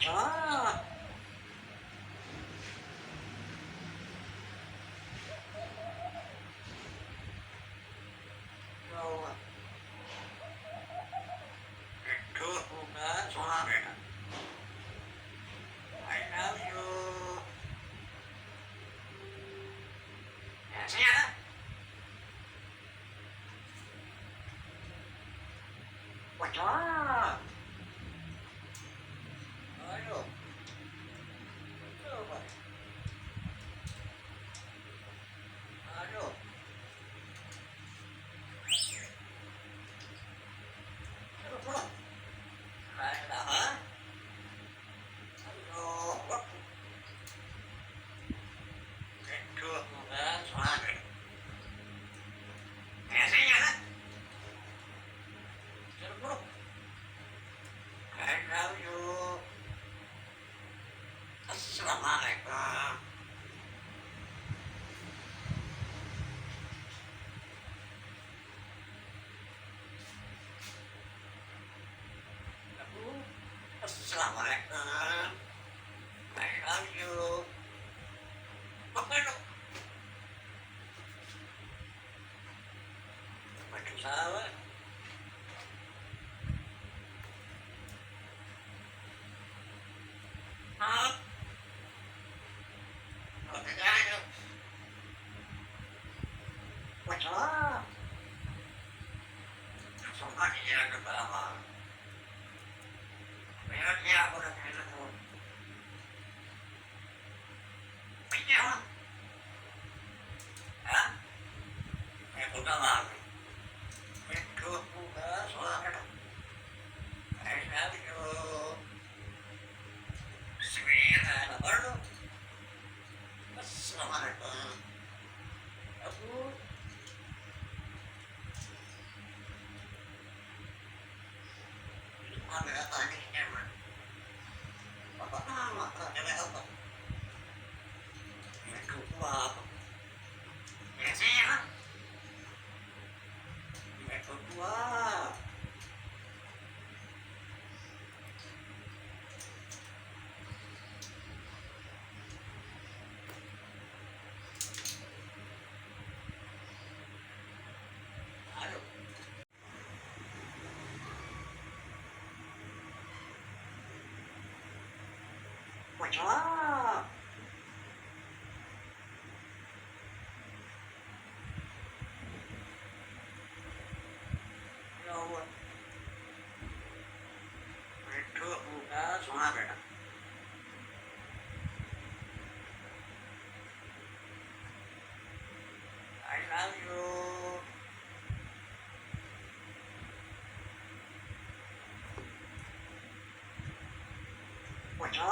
đó. Rồi, cưa luôn đó, xóa nè. I love you. Nè, xe đó. Ôi chó. Nói rồi. Rồi vậy. Nói rồi. Hay là hả? Rồi. Cưa luôn đó, xóa nè. Nè, xe đó. I love you. Assalamualaikum. Assalamualaikum. I love you. Mày làm sao á? Hả? Ở cái gai đâu? Ôi chó. Không có gì ra được mà. Mày nói nhau có được hay là thôi. Mày nhau không? Hả? Mày cũng đã làm. Mày cưa cũng đã xóa cái đó. Mày đã bị suy nghĩ là bớt luôn. Assalamualaikum. Aku ada apa nih emang? Bapak nama ada apa? Ini kuat. Ya sih. Ini kuat. Aduh. Ôi chó. Rồi. Mày cưa cũng đã xóa rồi đó. I love you. Ôi chó.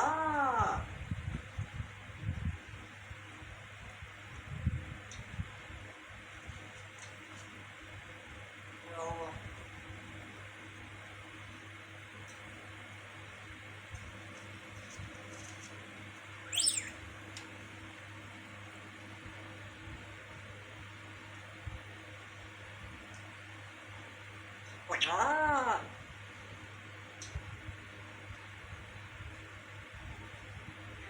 Rồi. Ôi chó.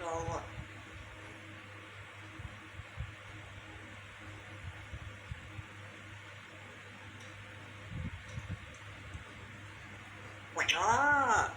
Rồi. Ôi chó.